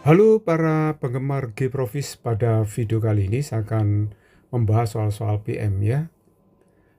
Halo para penggemar Gprofis, pada video kali ini saya akan membahas soal-soal PM ya.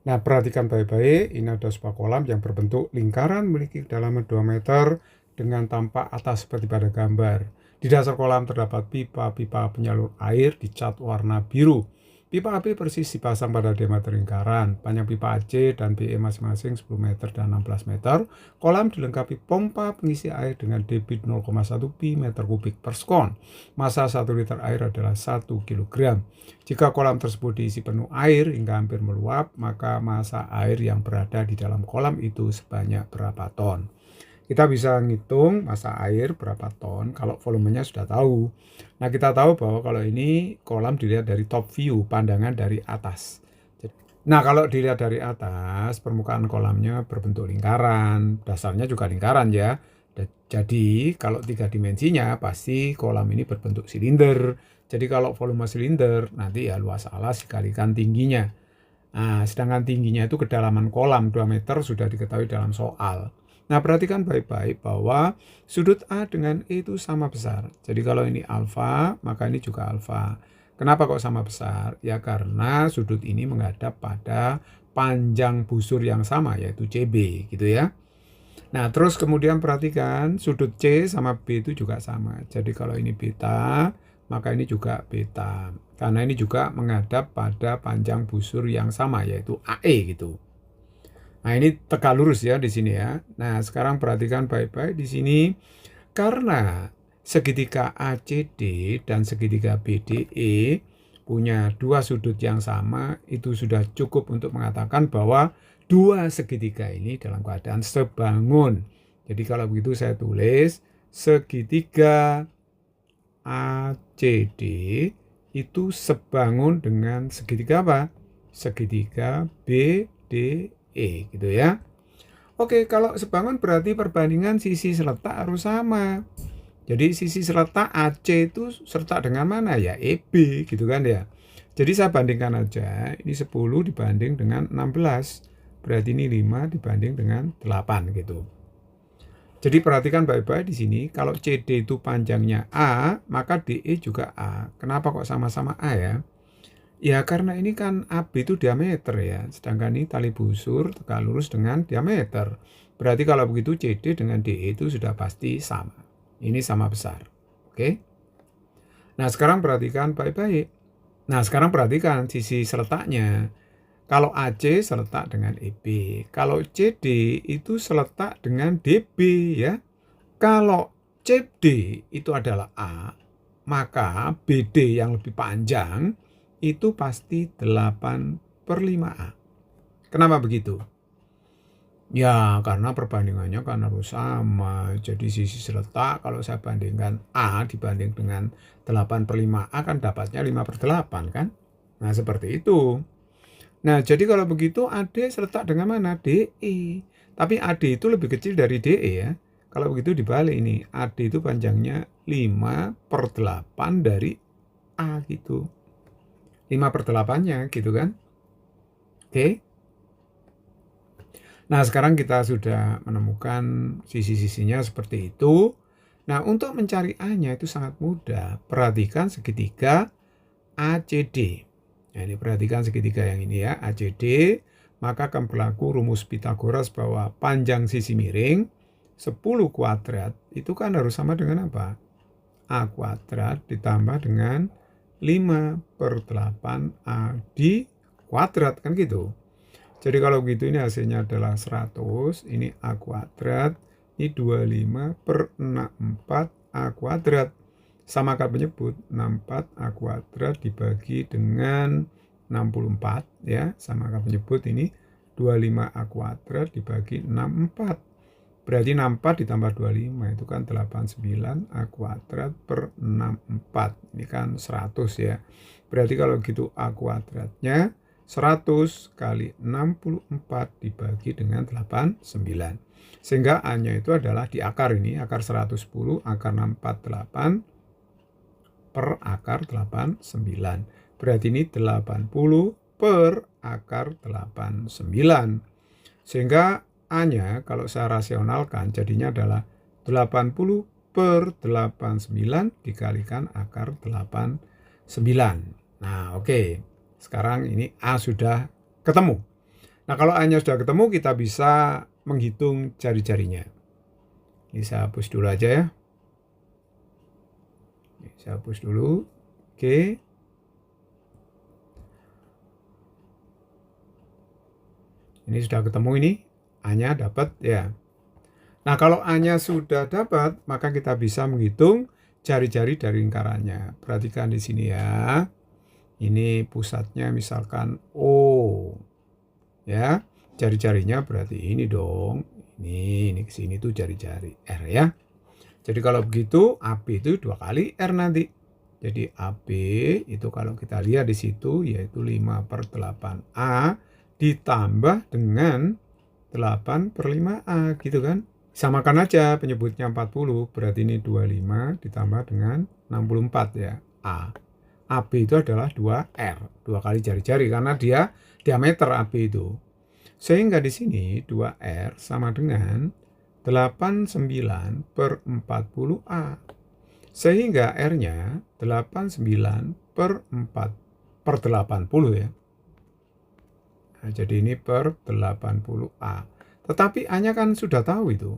Nah, perhatikan baik-baik, ini ada sebuah kolam yang berbentuk lingkaran memiliki kedalaman 2 meter dengan tampak atas seperti pada gambar. Di dasar kolam terdapat pipa-pipa penyalur air dicat warna biru. Pipa AB persis dipasang pada diameter lingkaran. Panjang pipa AC dan BE masing-masing 10 meter dan 16 meter. Kolam dilengkapi pompa pengisi air dengan debit 0,1 pi meter kubik per sekon. Massa 1 liter air adalah 1 kg. Jika kolam tersebut diisi penuh air hingga hampir meluap, maka massa air yang berada di dalam kolam itu sebanyak berapa ton. Kita bisa ngitung massa air berapa ton kalau volumenya sudah tahu. Nah, kita tahu bahwa kalau ini kolam dilihat dari top view, pandangan dari atas. Nah, kalau dilihat dari atas, permukaan kolamnya berbentuk lingkaran, dasarnya juga lingkaran ya. Jadi, kalau 3 dimensinya pasti kolam ini berbentuk silinder. Jadi, kalau volume silinder, nanti ya luas alas dikalikan tingginya. Nah, sedangkan tingginya itu kedalaman kolam 2 meter sudah diketahui dalam soal. Nah, perhatikan baik-baik bahwa sudut A dengan E itu sama besar. Jadi kalau ini alfa, maka ini juga alfa. Kenapa kok sama besar? Ya karena sudut ini menghadap pada panjang busur yang sama, yaitu CB gitu ya. Nah, terus kemudian perhatikan sudut C sama B itu juga sama. Jadi kalau ini beta, maka ini juga beta. Karena ini juga menghadap pada panjang busur yang sama, yaitu AE gitu. Nah, ini tegak lurus ya di sini ya. Nah, sekarang perhatikan baik-baik di sini. Karena segitiga ACD dan segitiga BDE punya dua sudut yang sama, itu sudah cukup untuk mengatakan bahwa dua segitiga ini dalam keadaan sebangun. Jadi kalau begitu saya tulis segitiga ACD itu sebangun dengan segitiga apa? Segitiga BDE gitu ya. Oke, kalau sebangun berarti perbandingan sisi seletak harus sama. Jadi sisi seletak AC itu seletak dengan mana ya? EB gitu kan ya. Jadi saya bandingkan aja, ini 10 dibanding dengan 16. Berarti ini 5 dibanding dengan 8 gitu. Jadi perhatikan baik-baik di sini, kalau CD itu panjangnya A, maka DE juga A. Kenapa kok sama-sama A ya? Ya karena ini kan AB itu diameter ya, sedangkan ini tali busur tegak lurus dengan diameter. Berarti kalau begitu CD dengan DE itu sudah pasti sama. Ini sama besar. Oke. Nah, sekarang perhatikan baik-baik. Nah, sekarang perhatikan sisi seletaknya. Kalau AC seletak dengan EB. Kalau CD itu seletak dengan DB ya. Kalau CD itu adalah A, maka BD yang lebih panjang itu pasti 8/5A. Kenapa begitu? Ya, karena perbandingannya kan harus sama. Jadi sisi seletak kalau saya bandingkan A dibanding dengan 8/5A kan dapatnya 5/8 kan? Nah, seperti itu. Nah, jadi kalau begitu AD seletak dengan mana? DE. Tapi AD itu lebih kecil dari DE ya. Kalau begitu dibalik ini. AD itu panjangnya 5/8 dari A gitu. 5/8-nya gitu kan. Oke. Nah, sekarang kita sudah menemukan sisi-sisinya seperti itu. Nah, untuk mencari A-nya itu sangat mudah. Perhatikan segitiga ACD. Nah, ini perhatikan segitiga yang ini ya, ACD. Maka akan berlaku rumus Pythagoras bahwa panjang sisi miring 10 kuadrat itu kan harus sama dengan apa? A kuadrat ditambah dengan 5/8A di kuadrat kan gitu. Jadi kalau begitu ini hasilnya adalah 100, ini A kuadrat, ini 25/64A kuadrat. Sama akar penyebut, 64A kuadrat dibagi dengan 64 ya, sama akar penyebut ini 25A kuadrat dibagi 64. Berarti 64 ditambah 25 itu kan 89A kuadrat per 64. Ini kan 100 ya. Berarti kalau gitu A kuadratnya 100 kali 64 dibagi dengan 89. Sehingga A-nya itu adalah di akar ini, akar 110, akar 648 per akar 89. Berarti ini 80 per akar 89. Sehingga A-nya kalau saya rasionalkan jadinya adalah 80 per 89 dikalikan akar 89. Nah, oke. Sekarang ini A sudah ketemu. Nah, kalau A-nya sudah ketemu, kita bisa menghitung jari-jarinya. Ini saya hapus dulu aja ya. Saya hapus dulu. Oke. Ini sudah ketemu ini. A-nya dapat ya. Nah, kalau A-nya sudah dapat, maka kita bisa menghitung jari-jari dari lingkarannya. Perhatikan di sini ya. Ini pusatnya misalkan O. Ya. Jari-jarinya berarti ini dong. Ini ke sini tuh jari-jari R ya. Jadi kalau begitu AB itu 2 kali R nanti. Jadi AB itu kalau kita lihat di situ yaitu 5/8A ditambah dengan 8/5A gitu kan. Samakan aja penyebutnya 40 berarti ini 25 ditambah dengan 64 ya A. AB itu /2 R, 2 kali jari-jari karena dia diameter AB itu. Sehingga di sini 2R sama dengan 89/40A. Sehingga R-nya 89/80 ya. Nah, jadi ini per 80A. Tetapi A-nya kan sudah tahu itu.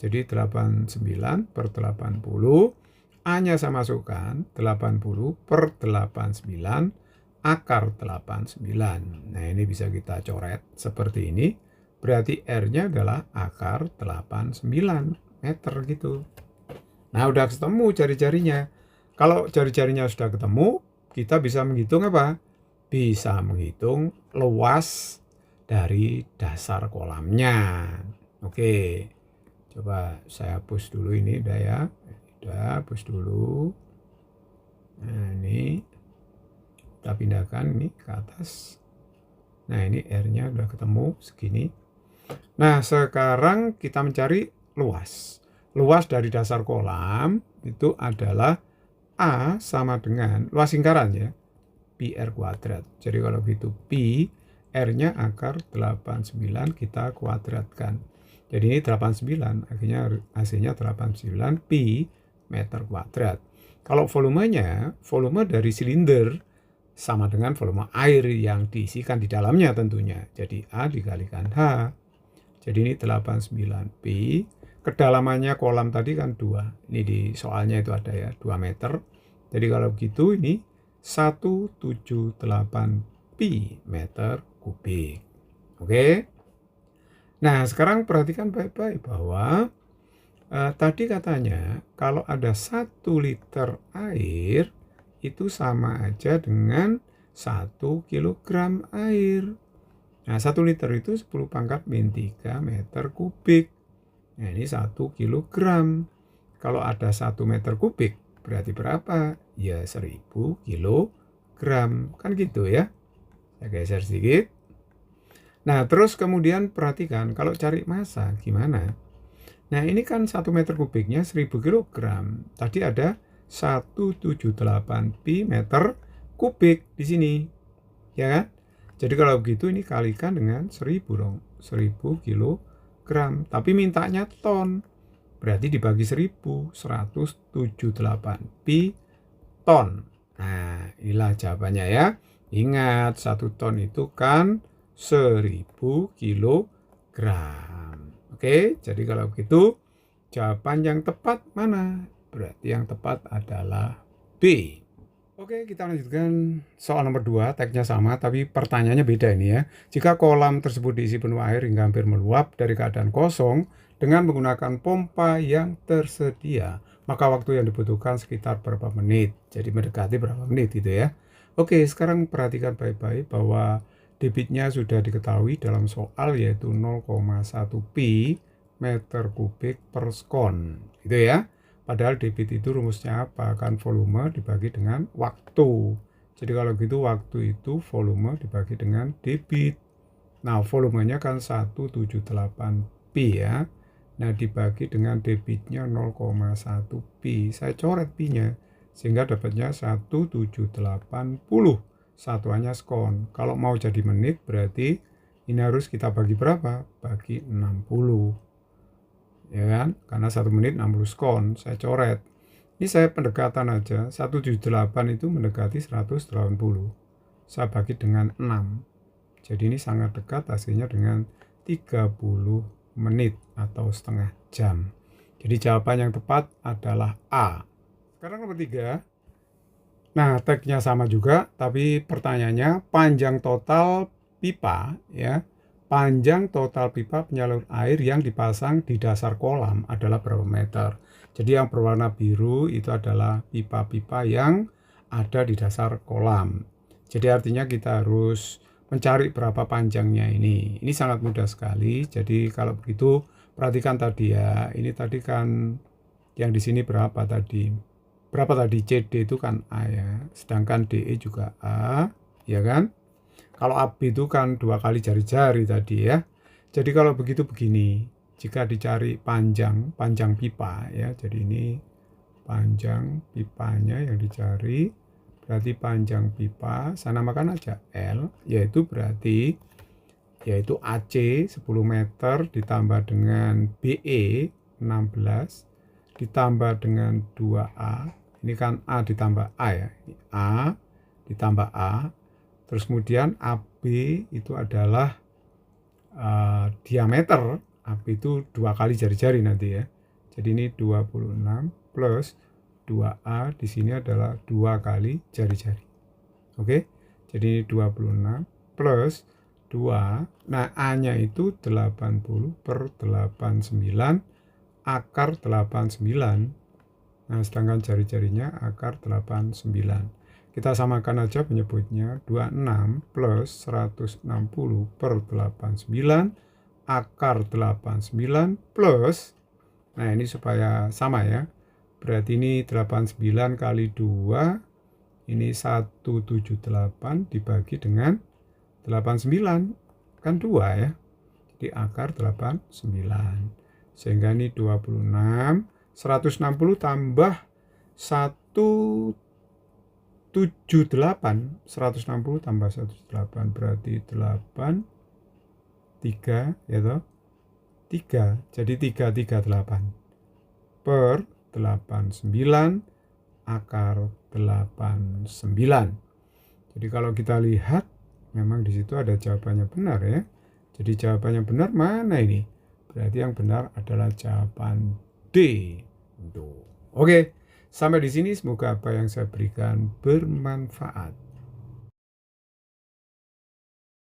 Jadi 89/80. A-nya saya masukkan 80/89 akar 89. Nah, ini bisa kita coret seperti ini. Berarti R-nya adalah akar 89 meter gitu. Nah, udah ketemu jari-jarinya. Kalau jari-jarinya sudah ketemu, kita bisa menghitung apa? Bisa menghitung luas dari dasar kolamnya. Oke. Coba saya hapus dulu ini udah ya. Udah, hapus dulu. Nah, ini kita pindahkan ini ke atas. Nah, ini R-nya udah ketemu segini. Nah, sekarang kita mencari luas. Luas dari dasar kolam itu adalah A sama dengan luas lingkaran ya, pi R kuadrat. Jadi kalau gitu pi R-nya akar 89 kita kuadratkan. Jadi ini 89, akhirnya hasilnya 89 pi meter kuadrat. Kalau volumenya, volume dari silinder sama dengan volume air yang diisikan di dalamnya tentunya. Jadi A dikalikan H. Jadi ini 89 pi. Kedalamannya kolam tadi kan 2. Ini di soalnya itu ada ya, 2 meter. Jadi kalau begitu ini 178 pi meter kubik. Oke. Nah, sekarang perhatikan baik-baik bahwa tadi katanya kalau ada 1 liter air itu sama aja dengan 1 kilogram air. Nah, 1 liter itu 10⁻³ meter kubik. Nah, ini 1 kilogram. Kalau ada 1 meter kubik, berarti berapa? Ya, 1000 kilogram. Kan gitu ya. Saya geser sedikit. Nah, terus kemudian perhatikan, kalau cari massa gimana? Nah, ini kan 1 meter kubiknya 1000 kilogram. Tadi ada 178 pi meter kubik di sini. Ya kan? Jadi kalau begitu ini kalikan dengan 1000 dong. 1000 kilogram. Tapi mintanya ton. Berarti dibagi 1000. 178 pi ton. Nah, inilah jawabannya ya. Ingat, 1 ton itu kan 1000 kilogram. Oke, jadi kalau begitu jawaban yang tepat mana? Berarti yang tepat adalah B. Oke, kita lanjutkan soal nomor 2, teksnya sama tapi pertanyaannya beda ini ya. Jika kolam tersebut diisi penuh air hingga hampir meluap dari keadaan kosong dengan menggunakan pompa yang tersedia, maka waktu yang dibutuhkan sekitar berapa menit? Jadi mendekati berapa menit gitu ya. Oke, sekarang perhatikan baik-baik bahwa debitnya sudah diketahui dalam soal yaitu 0,1 pi meter kubik per sekon. Gitu ya. Padahal debit itu rumusnya apa? Kan volume dibagi dengan waktu. Jadi kalau gitu waktu itu volume dibagi dengan debit. Nah, volumenya kan 178 pi ya. Nah, dibagi dengan debitnya 0,1 pi. Saya coret pi-nya sehingga dapatnya 1780. Satuannya sekon. Kalau mau jadi menit berarti ini harus kita bagi berapa? Bagi 60. ya kan? Karena 1 menit 60 sekon, saya coret. Ini saya pendekatan aja, 178 itu mendekati 180. Saya bagi dengan 6. Jadi ini sangat dekat hasilnya dengan 30 menit atau setengah jam. Jadi jawaban yang tepat adalah A. Sekarang nomor 3. Nah, tagnya sama juga, tapi pertanyaannya panjang total pipa ya. Panjang total pipa penyalur air yang dipasang di dasar kolam adalah berapa meter? Jadi yang berwarna biru itu adalah pipa-pipa yang ada di dasar kolam. Jadi artinya kita harus mencari berapa panjangnya ini. Ini sangat mudah sekali. Jadi kalau begitu perhatikan tadi ya. Ini tadi kan yang di sini berapa tadi? Berapa tadi? CD itu kan A ya. Sedangkan DE juga A, ya kan? Kalau AB itu kan 2 kali jari-jari tadi ya. Jadi kalau begitu begini, jika dicari panjang pipa ya. Jadi ini panjang pipanya yang dicari, berarti panjang pipa, saya namakan aja L, yaitu berarti yaitu AC 10 meter ditambah dengan BE 16 ditambah dengan 2A. Ini kan A ditambah A ya. A ditambah A. Terus kemudian AB itu adalah diameter. AB itu 2 kali jari-jari nanti ya. Jadi ini 26 plus 2A di sini adalah 2 kali jari-jari. Oke. Jadi 26 plus 2. Nah, A-nya itu 80 per 89 akar 89. Nah, sedangkan jari-jarinya akar 89. Kita samakan aja penyebutnya 26 plus 160 per 89 akar 89 plus, nah ini supaya sama ya, berarti ini 89 kali 2, ini 178 dibagi dengan 89, kan 2 ya, jadi akar 89, sehingga ini 26, 160 tambah 178, 160 tambah 178 berarti 8, 3 ya toh, 3, jadi 338 per 89 akar 89. Jadi kalau kita lihat memang di situ ada jawabannya benar ya. Jadi jawabannya benar mana ini? Berarti yang benar adalah jawaban D. Oke. Sampai di sini semoga apa yang saya berikan bermanfaat.